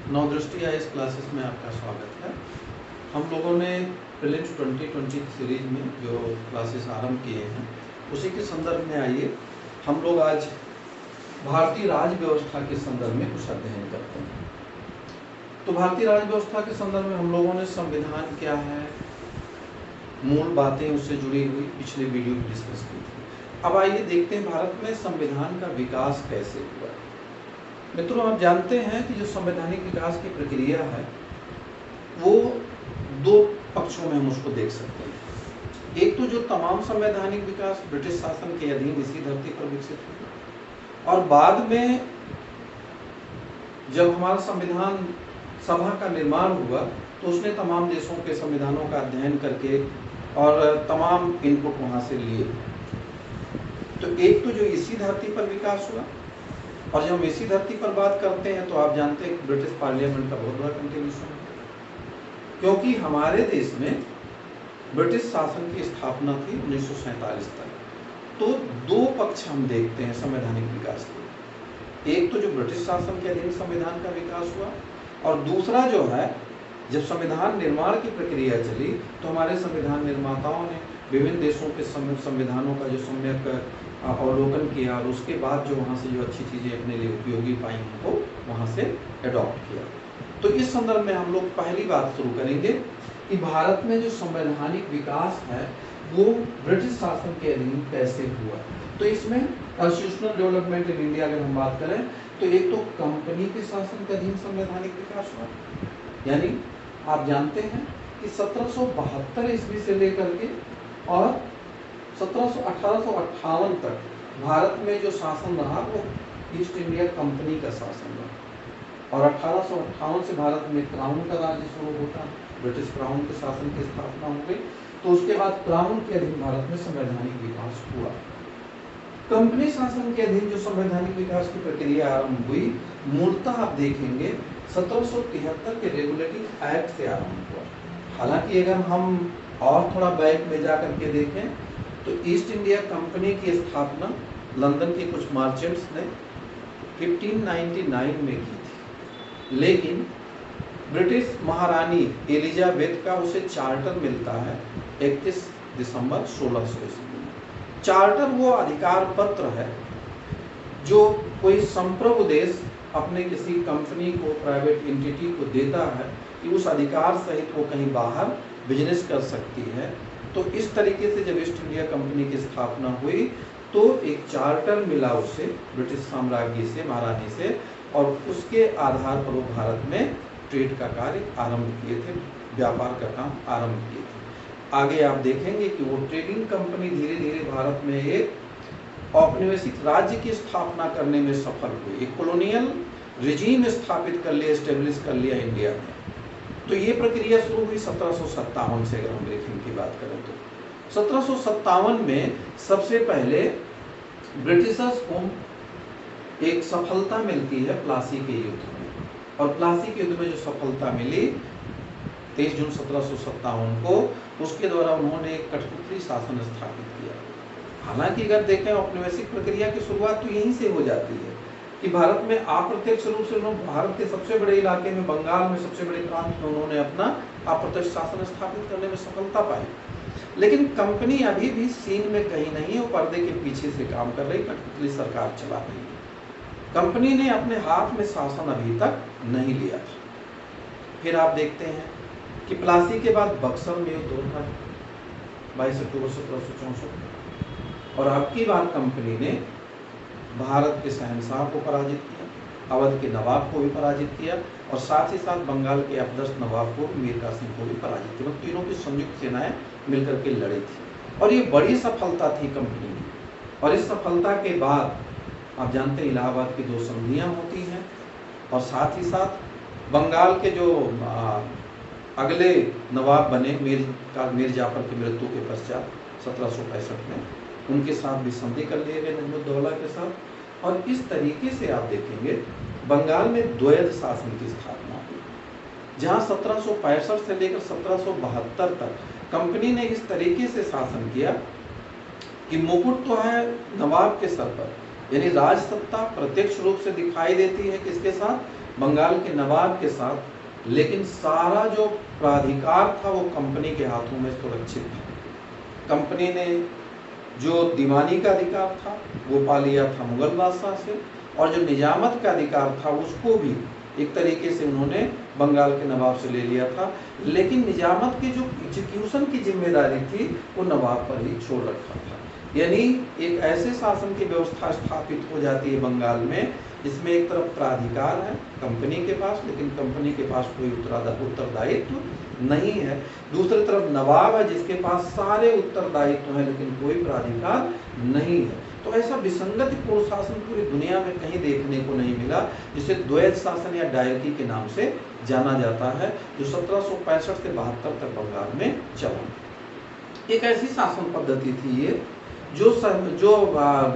नवदृष्टि IAS classes में आपका स्वागत है। हम लोगों ने प्रीलिम्स 2020 सीरीज में जो क्लासेस आरंभ किए हैं उसी के संदर्भ में आइए हम लोग आज भारतीय राज्य व्यवस्था के संदर्भ में कुछ अध्ययन करते हैं। तो भारतीय राज्य व्यवस्था के संदर्भ में हम लोगों ने संविधान क्या है, मूल बातें उससे जुड़ी हुई पिछले वीडियो में डिस्कस की थी। अब आइए देखते हैं भारत में संविधान का विकास कैसे हुआ। मित्रों, आप जानते हैं कि जो संवैधानिक विकास की प्रक्रिया है वो दो पक्षों में हम उसको देख सकते हैं। एक तो जो तमाम संवैधानिक विकास ब्रिटिश शासन के अधीन इसी धरती पर विकसित हुआ, और बाद में जब हमारा संविधान सभा का निर्माण हुआ तो उसने तमाम देशों के संविधानों का अध्ययन करके और तमाम इनपुट वहां से लिए। तो एक तो जो इसी धरती पर विकास हुआ, और जब हम इसी धरती पर बात करते हैं तो आप जानते हैं ब्रिटिश पार्लियामेंट का बहुत बड़ा कंट्रीब्यूशन है, क्योंकि हमारे देश में ब्रिटिश शासन की स्थापना थी 1947 तक। तो दो पक्ष हम देखते हैं संवैधानिक विकास के। एक तो जो ब्रिटिश शासन के अधीन संविधान का विकास हुआ, और दूसरा जो है जब संविधान निर्माण की प्रक्रिया चली तो हमारे संविधान निर्माताओं ने विभिन्न देशों के संविधानों का जो सम्यक अवलोकन किया और उसके बाद जो वहाँ से जो अच्छी चीज़ें अपने लिए उपयोगी पाई उनको वहाँ से एडॉप्ट किया। तो इस संदर्भ में हम लोग पहली बात शुरू करेंगे कि भारत में जो संवैधानिक विकास है वो ब्रिटिश शासन के अधीन कैसे हुआ। तो इसमें कॉन्स्टिट्यूशनल डेवलपमेंट इन इंडिया अगर हम बात करें तो एक तो कंपनी के शासन के अधीन संवैधानिक विकास हुआ, यानी आप जानते हैं कि 1772 ईस्वी से लेकर के और 1858 तक भारत में जो शासन रहा वो ईस्ट इंडिया कंपनी का शासन रहा, और 1858 से भारत में क्राउन का राज्य शुरू होता है, ब्रिटिश क्राउन के शासन की स्थापना हो गई। तो उसके बाद क्राउन के अधीन भारत में संवैधानिक विकास हुआ। कंपनी शासन के अधीन जो संवैधानिक विकास की प्रक्रिया आरंभ हुई मूलतः आप देखेंगे 1773 के रेगुलेटिंग एक्ट से आरंभ हुआ। हालांकि अगर हम और थोड़ा बैक में जा करके देखें तो ईस्ट इंडिया कंपनी की स्थापना लंदन के कुछ मर्चेंट्स ने 1599 में की थी, लेकिन ब्रिटिश महारानी एलिजाबेथ का उसे चार्टर मिलता है 31 दिसंबर 1600 ईस्वी में। चार्टर वो अधिकार पत्र है जो कोई संप्रभु देश अपने किसी कंपनी को, प्राइवेट एंटिटी को देता है कि उस अधिकार सहित वो कहीं बाहर बिजनेस कर सकती है। तो इस तरीके से जब ईस्ट इंडिया कंपनी की स्थापना हुई तो एक चार्टर मिला उसे ब्रिटिश साम्राज्य से, महारानी से, और उसके आधार पर वो भारत में ट्रेड का कार्य आरंभ किए थे, व्यापार का काम आरंभ किए थे। आगे आप देखेंगे कि वो ट्रेडिंग कंपनी धीरे धीरे भारत में एक औपनिवेशिक राज्य की स्थापना करने में सफल हुई, एक कॉलोनियल रिजीम स्थापित कर लिया, एस्टेब्लिश कर लिया इंडिया में। तो ये प्रक्रिया शुरू हुई 1757 से। अगर हम ब्रीफिंग की बात करें तो 1757 में सबसे पहले ब्रिटिशर्स को एक सफलता मिलती है प्लासी के युद्ध में, और प्लासी के युद्ध में जो सफलता मिली 23 जून 1757 को, उसके द्वारा उन्होंने एक कठपुतली शासन स्थापित किया। हालांकि अगर देखें औपनिवेशिक प्रक्रिया की शुरुआत तो यहीं से हो जाती है कि भारत में अप्रत्यक्ष रूप से उन्होंने भारत के सबसे बड़े इलाके में, बंगाल में सबसे बड़े प्रांत में उन्होंने अपना अप्रत्यक्ष शासन स्थापित करने में सफलता पाई। लेकिन कंपनी अभी भी सीन में कहीं नहीं, वो पर्दे के पीछे से काम कर रही, कठपुतली सरकार चला रही है। कंपनी ने अपने हाथ में शासन अभी तक नहीं लिया। फिर आप देखते हैं कि प्लासी के बाद बक्सर में युद्ध होता है 22 अक्टूबर 1764, और अब की बार कंपनी ने भारत के शहंशाह को पराजित किया, अवध के नवाब को भी पराजित किया, और साथ ही साथ बंगाल के अपदस्थ नवाब को, मीर कासिम को भी पराजित किया। तीनों की संयुक्त सेनाएं मिलकर के लड़ी थी, और ये बड़ी सफलता थी कंपनी की। और इस सफलता के बाद आप जानते हैं इलाहाबाद की 2 संधियां होती हैं, और साथ ही साथ बंगाल के जो अगले नवाब बने मीर जाफर की मृत्यु के पश्चात 1765 में, उनके साथ भी संधि कर लिए गए नजमुद्दौला के साथ। और इस तरीके से आप देखेंगे बंगाल में द्वैध शासन की स्थापना हुई, जहां 1765 से लेकर 1772 तक कंपनी ने इस तरीके से शासन किया कि मुकुट तो है नवाब के सर पर, यानी राज सत्ता प्रत्यक्ष रूप से दिखाई देती है किसके साथ, बंगाल के नवाब के साथ, लेकिन सारा जो प्राधिकार था वो कंपनी के हाथों में सुरक्षित था। कंपनी ने जो दीवानी का अधिकार था वो पा लिया था मुगल बादशाह से, और जो निजामत का अधिकार था उसको भी एक तरीके से उन्होंने बंगाल के नवाब से ले लिया था। लेकिन निजामत की जो एग्जीक्यूशन की जिम्मेदारी थी वो नवाब पर ही छोड़ रखा था। यानी एक ऐसे शासन की व्यवस्था स्थापित हो जाती है बंगाल में जिसमें एक तरफ प्राधिकार है कंपनी के पास, लेकिन कंपनी के पास कोई उत्तरदायित्व नहीं है। दूसरी तरफ नवाब है जिसके पास सारे उत्तरदायित्व हैं लेकिन कोई प्राधिकार नहीं है। तो ऐसा विसंगतिपूर्ण शासन पूरी दुनिया में कहीं देखने को नहीं मिला, जिसे द्वैध शासन या डायरकी के नाम से जाना जाता है, जो 1765 से 72 तक बंगाल में चला। एक ऐसी शासन पद्धति थी ये जो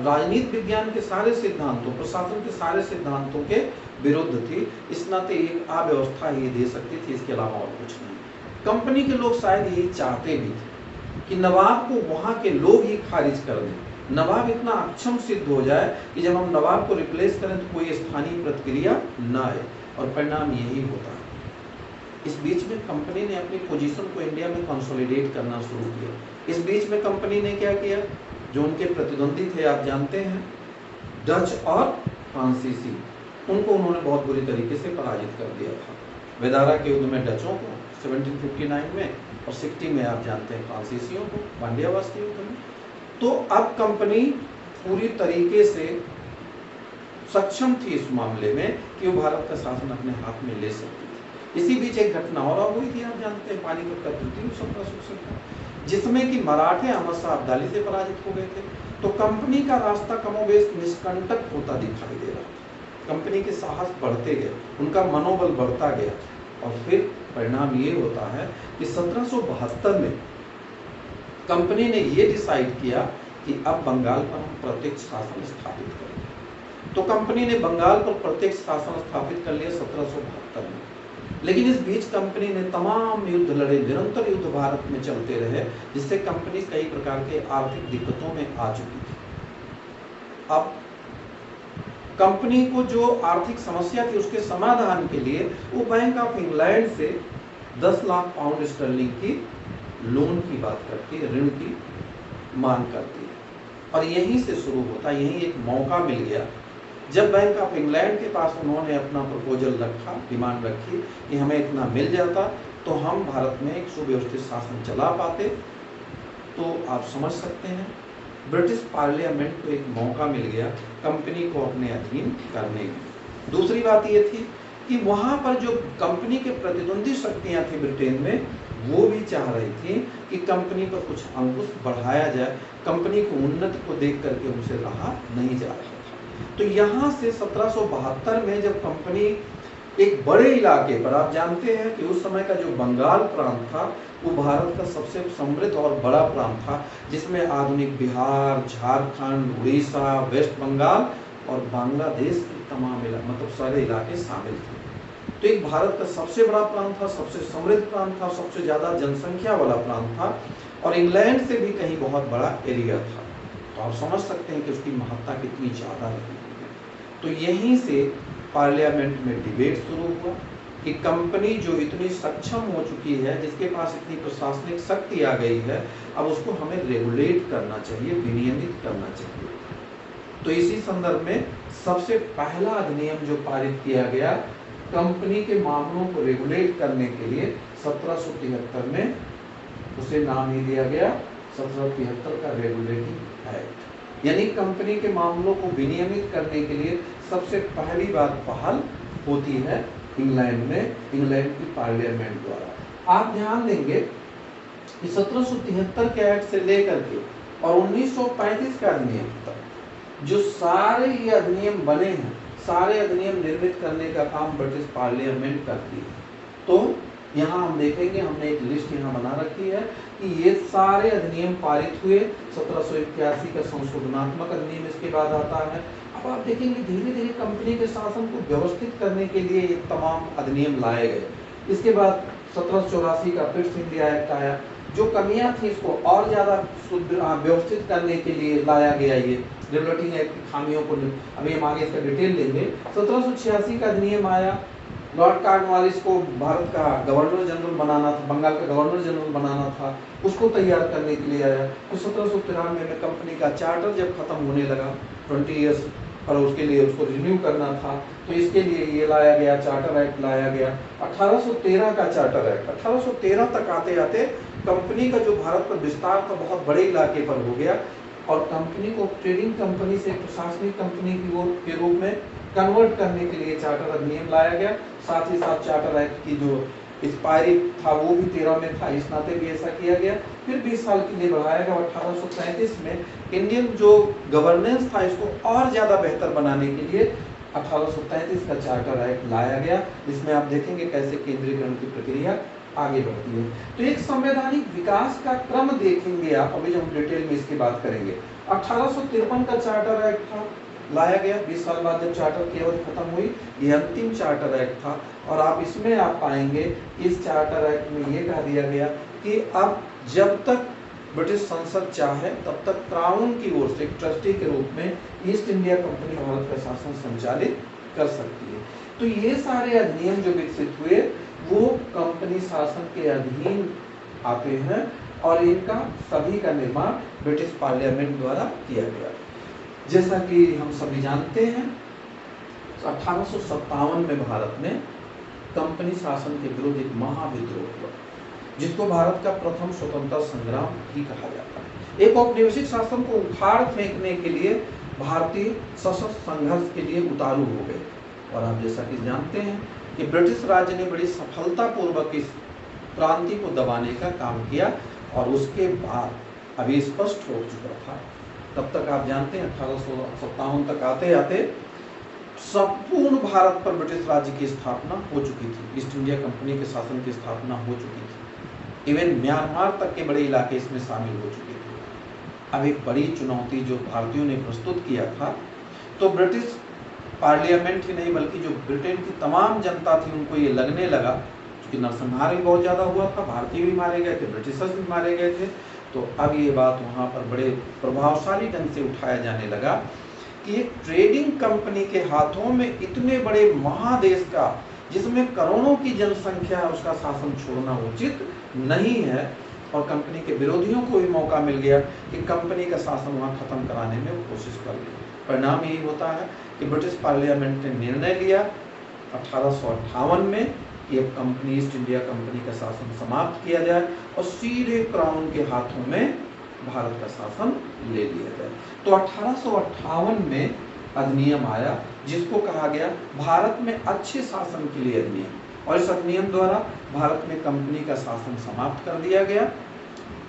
राजनीति विज्ञान के सारे सिद्धांतों, प्रशासन के सारे सिद्धांतों के विरुद्ध थी। इस नाते एक अव्यवस्था ही दे सकती थी, इसके अलावा और कुछ नहीं। कंपनी के लोग शायद यही चाहते भी थे कि नवाब को वहां के लोग ही खारिज कर दें, नवाब इतना अक्षम सिद्ध हो जाए कि जब हम नवाब को रिप्लेस करें तो कोई स्थानीय प्रतिक्रिया न आए, और परिणाम यही होता है। इस बीच में कंपनी ने अपनी पोजीशन को इंडिया में कंसोलिडेट करना शुरू किया। इस बीच में कंपनी ने क्या किया, जो उनके प्रतिद्वंदी थे आप जानते हैं, डच और फ्रांसीसी, उनको उन्होंने बहुत बुरी तरीके से पराजित कर दिया था। वेदारा के युद्ध में डचों को 1759 में, और 60 में आप जानते हैं फ्रांसीसियों को बांडियावास के युद्ध में। तो अब कंपनी पूरी तरीके से सक्षम थी इस मामले में कि वो भारत का शासन अपने हाथ में ले सकती थी। इसी बीच एक घटना और हुई थी, आप जानते हैं, पानीपत का द्वितीय युद्ध 1767 का, जिसमें कि मराठे अहमद शाह अब्दाली से पराजित हो गए थे। तो कंपनी का रास्ता कमोबेश निष्कंटक होता दिखाई दे रहा था। कंपनी के साहस बढ़ते गए, उनका मनोबल बढ़ता गया, और फिर परिणाम ये होता है कि 1772 में कंपनी ने ये डिसाइड किया कि अब बंगाल पर हम प्रत्यक्ष शासन स्थापित करेंगे। तो कंपनी ने बंगाल पर प्रत्यक्ष शासन स्थापित कर लिया 1772 में। लेकिन इस बीच कंपनी ने तमाम युद्ध लड़े, निरंतर युद्ध भारत में चलते रहे, जिससे कंपनी कई प्रकार के आर्थिक दिक्कतों में आ चुकी थी। अब कंपनी को जो आर्थिक समस्या थी उसके समाधान के लिए वो बैंक ऑफ इंग्लैंड से 10 लाख पाउंड स्टर्लिंग की लोन की बात करती है, ऋण की मांग करती है, और यहीं से शुरू होता है। यहीं एक मौका मिल गया जब बैंक ऑफ इंग्लैंड के पास उन्होंने अपना प्रपोजल रखा, डिमांड रखी कि हमें इतना मिल जाता तो हम भारत में एक सुव्यवस्थित शासन चला पाते। तो आप समझ सकते हैं ब्रिटिश पार्लियामेंट को एक मौका मिल गया कंपनी को अपने अधीन करने की। दूसरी बात ये थी कि वहां पर जो कंपनी के प्रतिद्वंदी शक्तियां थी ब्रिटेन में, वो भी चाह रही थी कि कंपनी पर कुछ अंकुश बढ़ाया जाए। कंपनी को उन्नति को देख करके उनसे रहा नहीं जा रहा था। तो यहाँ से 1772 में जब कंपनी एक बड़े इलाके पर, आप जानते हैं कि उस समय का जो बंगाल प्रांत था वो भारत का सबसे समृद्ध और बड़ा प्रांत था, जिसमें आधुनिक बिहार, झारखंड, उड़ीसा, वेस्ट बंगाल और बांग्लादेश के तमाम मतलब सारे इलाके शामिल थे। तो एक भारत का सबसे बड़ा प्रांत था, सबसे समृद्ध प्रांत था, सबसे ज्यादा जनसंख्या वाला प्रांत था, और इंग्लैंड से भी कहीं बहुत बड़ा एरिया था। तो आप समझ सकते हैं कि उसकी महत्ता कितनी ज्यादा रही। तो यहीं से पार्लियामेंट में डिबेट शुरू हुआ कि कंपनी जो इतनी सक्षम हो चुकी है, जिसके पास इतनी प्रशासनिक शक्ति आ गई है, अब उसको हमें रेगुलेट करना चाहिए, विनियमित करना चाहिए। तो इसी संदर्भ में सबसे पहला अधिनियम जो पारित किया गया कंपनी के मामलों को रेगुलेट करने के लिए 1773 में, उसे नाम ही दिया गया 1773 का रेगुलेटिंग एक्ट। यानी कंपनी के मामलों को विनियमित करने के लिए सबसे पहली बात पहल होती है इंग्लैंड में, इंग्लैंड की पार्लियामेंट द्वारा। आप ध्यान देंगे कि 1773 के एक्ट से लेकर के और 1935 का अधिनियम तक जो सारे ये अधिनियम बने हैं, सारे अधिनियम निर्मित करने का काम ब्रिटिश पार्लियामेंट करती है। तो यहाँ हम देखेंगे, हमने एक लिस्ट यहाँ बना रखी है कि ये सारे अधिनियम पारित हुए। 1781 का संशोधनात्मक अधिनियम इसके बाद आता है। अब आप देखेंगे धीरे धीरे कंपनी के शासन को व्यवस्थित करने के लिए ये तमाम अधिनियम लाए गए। इसके बाद 1784 का पिट्स इंडिया एक्ट आया, जो कमियां थी इसको और ज्यादा व्यवस्थित करने के लिए लाया गया ये। डेवलपिंग एक्ट की खामियों को, अभी हम आगे इसका डिटेल लेंगे। 1786 का अधिनियम आया, लॉर्ड कॉर्नवालिस को भारत का गवर्नर जनरल बनाना था, बंगाल का गवर्नर जनरल बनाना था, उसको तैयार करने के लिए आया। तो 1793 में कंपनी का चार्टर जब खत्म होने लगा 20 ईयर्स, और उसके लिए उसको रिन्यू करना था, तो इसके लिए ये लाया गया, चार्टर एक्ट लाया गया। 1813 का चार्टर एक्ट, 1813 तक आते आते कंपनी का जो भारत पर विस्तार था बहुत बड़े इलाके पर हो गया, और कंपनी को ट्रेडिंग कंपनी से प्रशासनिक कंपनी के रूप में कन्वर्ट करने के लिए चार्टर अधिनियम लाया गया। साथ ही साथ चार्टर एक्ट की जो एक्सपायरी था वो भी 13 में था, इस नाते भी ऐसा किया गया। फिर 20 साल के लिए बढ़ाया गया। 1833 में इंडियन जो गवर्नेंस था इसको और ज़्यादा बेहतर बनाने के लिए 1833 का चार्टर एक्ट लाया गया, जिसमें आप देखेंगे कैसे केंद्रीकरण की प्रक्रिया आगे बढ़ती है। तो एक संवैधानिक विकास का क्रम देखेंगे आप, अभी जब हम डिटेल में इसकी बात करेंगे। 1853 का चार्टर एक्ट था, लाया गया 20 साल बाद जब चार्टर की अवधि खत्म हुई, ये अंतिम चार्टर एक्ट था। और आप इसमें आप पाएंगे इस चार्टर एक्ट में ये कहा दिया गया कि अब जब तक ब्रिटिश संसद चाहे तब तक क्राउन की ओर से एक ट्रस्टी के रूप में ईस्ट इंडिया कंपनी भारत का शासन संचालित कर सकती है। तो ये सारे अधिनियम जो विकसित हुए वो कंपनी शासन के अधीन आते हैं, और इनका सभी का निर्माण ब्रिटिश पार्लियामेंट द्वारा किया गया। जैसा कि हम सभी जानते हैं 1857 में भारत में कंपनी शासन के विरुद्ध एक महाविद्रोह हुआ, जिसको भारत का प्रथम स्वतंत्रता संग्राम भी कहा जाता है। एक औपनिवेशिक शासन को उखाड़ फेंकने के लिए भारतीय सशस्त्र संघर्ष के लिए उतारू हो गए। और आप जैसा कि जानते हैं कि ब्रिटिश राज्य ने बड़ी सफलतापूर्वक इस क्रांति को दबाने का काम किया, और उसके बाद अभी स्पष्ट हो चुका था। तब तक आप जानते हैं 1857 तक आते आते संपूर्ण भारत पर ब्रिटिश राज्य की स्थापना हो चुकी थी, ईस्ट इंडिया कंपनी के शासन की स्थापना हो चुकी थी। इवन म्यांमार तक के बड़े इलाके इसमें शामिल हो चुके थे। अब एक बड़ी चुनौती जो भारतीयों ने प्रस्तुत किया था, तो ब्रिटिश पार्लियामेंट ही नहीं बल्कि जो ब्रिटेन की तमाम जनता थी उनको ये लगने लगा, क्योंकि नरसंहार भी बहुत ज़्यादा हुआ था, भारतीय भी मारे गए थे, ब्रिटिशर्स भी मारे गए थे। तो अब ये बात वहाँ पर बड़े प्रभावशाली ढंग से उठाया जाने लगा कि एक ट्रेडिंग कंपनी के हाथों में इतने बड़े महादेश का, जिसमें करोड़ों की जनसंख्या है, उसका शासन छोड़ना उचित नहीं है। और कंपनी के विरोधियों को भी मौका मिल गया कि कंपनी का शासन वहाँ खत्म कराने में वो कोशिश कर ली। परिणाम यही होता है कि ब्रिटिश पार्लियामेंट ने निर्णय लिया 1858 में कि अब कंपनी ईस्ट इंडिया कंपनी का शासन समाप्त किया जाए और सीधे क्राउन के हाथों में भारत का शासन ले लिया जाए। तो 1858 में अधिनियम आया जिसको कहा गया भारत में अच्छे शासन के लिए अधिनियम, और इस अधिनियम द्वारा भारत में कंपनी का शासन समाप्त कर दिया गया,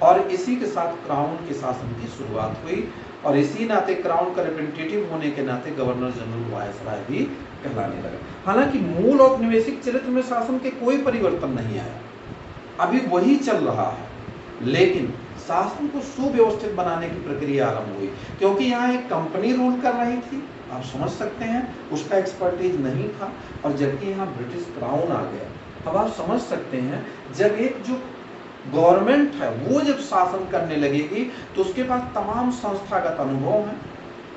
और इसी के साथ क्राउन के शासन की शुरुआत हुई। और इसी नाते क्राउन का रिप्रेजेंटेटिव होने के नाते गवर्नर जनरल वायसराय भी कहलाने लगा। हालांकि मूल औपनिवेशिक चरित्र में शासन के कोई परिवर्तन नहीं आया, अभी वही चल रहा है, लेकिन शासन को सुव्यवस्थित बनाने की प्रक्रिया आरंभ हुई, क्योंकि यहाँ एक कंपनी रूल कर रही थी, आप समझ सकते हैं, उसका एक्सपर्टीज नहीं था, और जबकि यहाँ ब्रिटिश क्राउन आ गया। अब आप समझ सकते हैं जब एक जो गवर्नमेंट है वो जब शासन करने लगेगी तो उसके पास तमाम संस्थागत अनुभव है,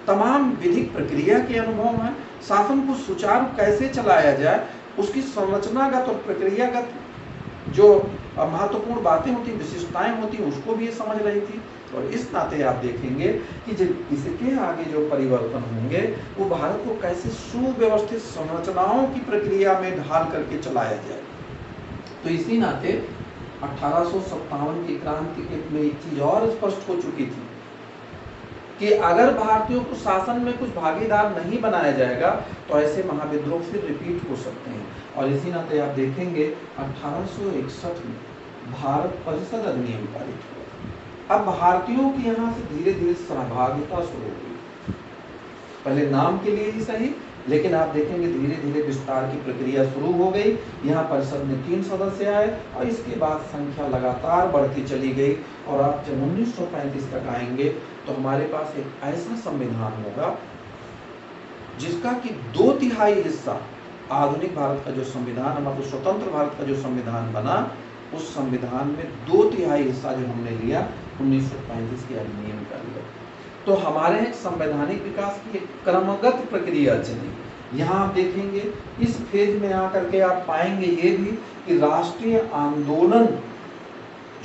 तमाम विधिक प्रक्रिया के अनुभव है, शासन को सुचारू कैसे चलाया जाए उसकी संरचनागत और प्रक्रियागत जो महत्वपूर्ण बातें होती, विशिष्टताएं होती, उसको भी ये समझ रही थी। और इस नाते आप देखेंगे कि जब इसके आगे जो परिवर्तन होंगे वो भारत को कैसे सुव्यवस्थित संरचनाओं की प्रक्रिया में ढाल करके चलाया जाए। तो इसी नाते 1857 की क्रांति में एक चीज और स्पष्ट हो चुकी थी कि अगर भारतीयों को शासन में कुछ भागीदार नहीं बनाया जाएगा तो ऐसे महाविद्रोह फिर रिपीट हो सकते हैं। और इसी नाते आप देखेंगे 1861 में भारत परिषद अधिनियम पारित हुआ। अब भारतीयों की यहाँ से धीरे धीरे सहभागिता शुरू हुई, पहले नाम के लिए ही सही, लेकिन आप देखेंगे धीरे धीरे विस्तार की प्रक्रिया शुरू हो गई। यहाँ परिषद में 3 सदस्य आए और इसके बाद संख्या लगातार बढ़ती चली गई, और आप जब 1935 तक आएंगे तो हमारे पास एक ऐसा संविधान होगा जिसका कि 2/3 हिस्सा आधुनिक भारत का जो संविधान, मतलब स्वतंत्र भारत का जो संविधान बना, उस संविधान में 2/3 हिस्सा जो हमने लिया 1935 के अधिनियम का लिया। तो हमारे यहाँ संवैधानिक विकास की एक क्रमगत प्रक्रिया चली। यहाँ आप देखेंगे इस फेज में आकर के आप पाएंगे ये भी कि राष्ट्रीय आंदोलन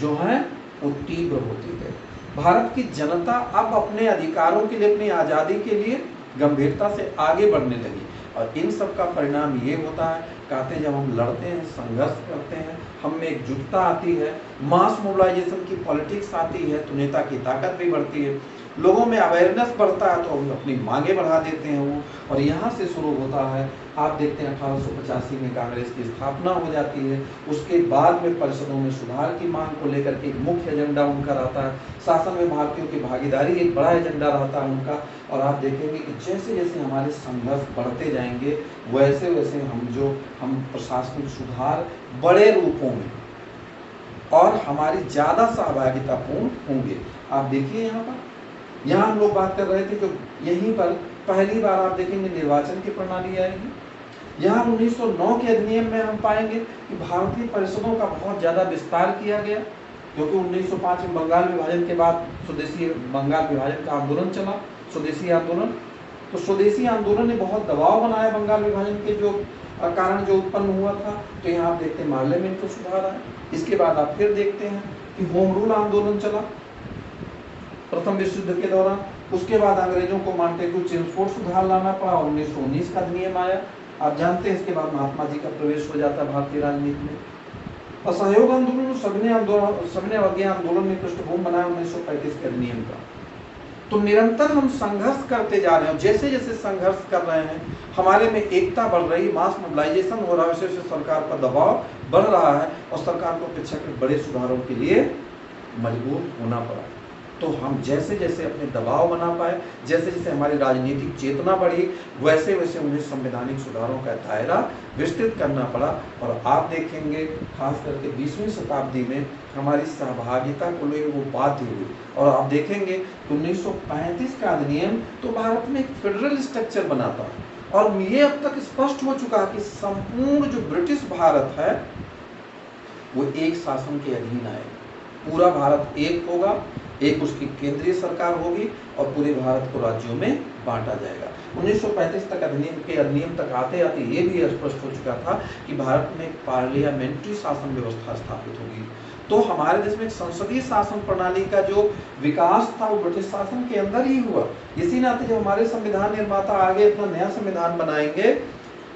जो है वो तीव्र होती गई। भारत की जनता अब अपने अधिकारों के लिए, अपनी आज़ादी के लिए गंभीरता से आगे बढ़ने लगी। और इन सब का परिणाम ये होता है, कहते हैं जब हम लड़ते हैं, संघर्ष करते हैं, हम में एकजुटता आती है, मास मोबिलाइजेशन की पॉलिटिक्स आती है, तो नेता की ताकत भी बढ़ती है, लोगों में अवेयरनेस बढ़ता है, तो हम अपनी मांगे बढ़ा देते हैं वो। और यहाँ से शुरू होता है, आप देखते हैं 1885 में कांग्रेस की स्थापना हो जाती है। उसके बाद में परिषदों में सुधार की मांग को लेकर के एक मुख्य एजेंडा उनका रहता है। शासन में भारतीयों की भागीदारी एक बड़ा एजेंडा रहता है उनका। और आप देखेंगे कि जैसे जैसे हमारे संघर्ष बढ़ते जाएंगे, वैसे वैसे हम प्रशासनिक सुधार बड़े रूपों में और हमारी ज़्यादा सहभागितापूर्ण होंगे। आप देखिए यहाँ हम लोग बात कर रहे थे कि यहीं पर पहली बार आप देखेंगे निर्वाचन की प्रणाली आएगी। यहाँ 1909 के अधिनियम में हम पाएंगे कि भारतीय परिषदों का बहुत ज़्यादा विस्तार किया गया, क्योंकि 1905 में बंगाल विभाजन के बाद स्वदेशी बंगाल विभाजन का आंदोलन चला, स्वदेशी आंदोलन। तो स्वदेशी आंदोलन ने बहुत दबाव बनाया बंगाल विभाजन के जो कारण जो उत्पन्न हुआ था। तो यहाँ आप देखते हैं पार्लियामेंट को सुधार आया। इसके बाद आप फिर देखते हैं कि होम रूल आंदोलन चला प्रथम विश्व युद्ध के दौरान। उसके बाद अंग्रेजों को मॉन्टेग्यू चेम्सफोर्ड सुधार लाना पड़ा और 1919 का अधिनियम आया। आप जानते हैं इसके बाद महात्मा जी का प्रवेश हो जाता है भारतीय राजनीति में। असहयोग आंदोलन, सविनय अवज्ञा आंदोलन ने पृष्ठभूमि बनाया 1935 के अधिनियम का। तो निरंतर हम संघर्ष करते जा रहे हैं। जैसे जैसे संघर्ष कर रहे हैं, हमारे में एकता बढ़ रही, मास मोबिलाइजेशन हो रहा है, वैसे वैसे सरकार पर दबाव बढ़ रहा है और सरकार को अपेक्षाकृत बड़े सुधारों के लिए मजबूर होना पड़ा। तो हम जैसे जैसे अपने दबाव बना पाए, जैसे जैसे हमारी राजनीतिक चेतना बढ़ी, वैसे वैसे उन्हें संवैधानिक सुधारों का दायरा विस्तृत करना पड़ा। और आप देखेंगे खास करके 20वीं शताब्दी में हमारी सहभागिता को लेकर वो बाध्य हुई। और आप देखेंगे 1935 का अधिनियम तो भारत में एक फेडरल स्ट्रक्चर बनाता है। और ये अब तक स्पष्ट हो चुका है कि संपूर्ण जो ब्रिटिश भारत है वो एक शासन के अधीन आएगा। पूरा भारत एक होगा, एक उसकी केंद्रीय सरकार होगी और पूरे भारत को राज्यों में बांटा जाएगा। 1935 तक अधिनियम तक आते आते ये भी स्पष्ट हो चुका था कि भारत में पार्लियामेंट्री शासन व्यवस्था स्थापित होगी। तो हमारे देश में एक संसदीय शासन प्रणाली का जो विकास था वो ब्रिटिश शासन के अंदर ही हुआ। इसी नाते जब हमारे संविधान निर्माता आगे अपना नया संविधान बनाएंगे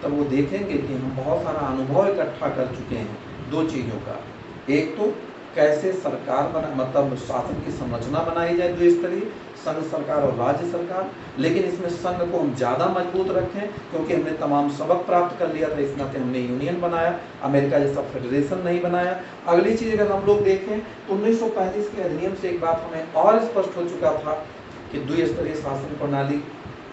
तब वो देखेंगे कि हम बहुत सारा अनुभव इकट्ठा कर चुके हैं दो चीजों का। एक तो कैसे सरकार मतलब शासन की संरचना बनाई जाए दो स्तरीय, संघ सरकार और राज्य सरकार। लेकिन इसमें संघ को हम ज़्यादा मजबूत रखें क्योंकि हमने तमाम सबक प्राप्त कर लिया था, इस नाते हमने यूनियन बनाया, अमेरिका जैसा फेडरेशन नहीं बनाया। अगली चीज़ अगर हम लोग देखें तो 1935 के अधिनियम से एक बात हमें और स्पष्ट हो चुका था कि द्विस्तरीय शासन प्रणाली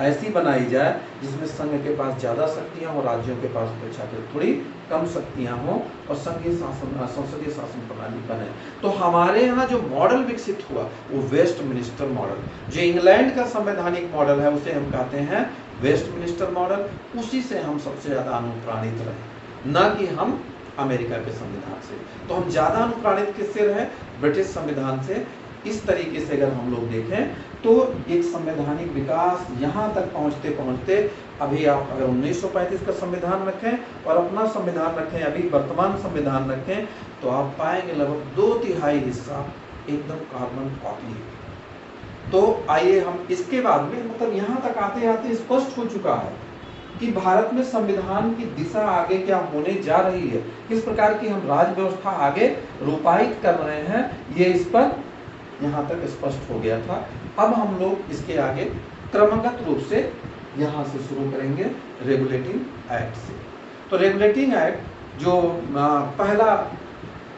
ऐसी बनाई जाए जिसमें संघ के पास ज़्यादा शक्तियाँ हो, राज्यों के पास अपेक्षाकृत थोड़ी कम शक्तियाँ हों और संसदीय शासन प्रणाली बने। तो हमारे यहाँ जो मॉडल विकसित हुआ वो वेस्टमिनिस्टर मॉडल, जो इंग्लैंड का संवैधानिक मॉडल है उसे हम कहते हैं वेस्टमिनिस्टर मॉडल। उसी से हम सबसे ज़्यादा अनुप्राणित रहे, न कि हम अमेरिका के संविधान से। तो हम ज़्यादा अनुप्राणित किससे रहे? ब्रिटिश संविधान से। इस तरीके से अगर हम लोग देखें तो एक संवैधानिक विकास यहाँ तक पहुँचते पहुँचते अभी आप अगर 1935 का संविधान रखें और अपना संविधान रखें, अभी वर्तमान संविधान रखें, तो आप पाएंगे लगभग 2/3 हिस्सा एकदम कार्बन कॉपी है। तो आइए हम इसके बाद में मतलब यहाँ तक आते आते स्पष्ट हो चुका है कि भारत में संविधान की दिशा आगे क्या होने जा रही है, किस प्रकार की हम राज्य व्यवस्था आगे रूपायित कर रहे हैं, ये इस पर यहाँ तक स्पष्ट हो गया था। अब हम लोग इसके आगे क्रमगत रूप से यहाँ से शुरू करेंगे रेगुलेटिंग एक्ट से। तो रेगुलेटिंग एक्ट जो पहला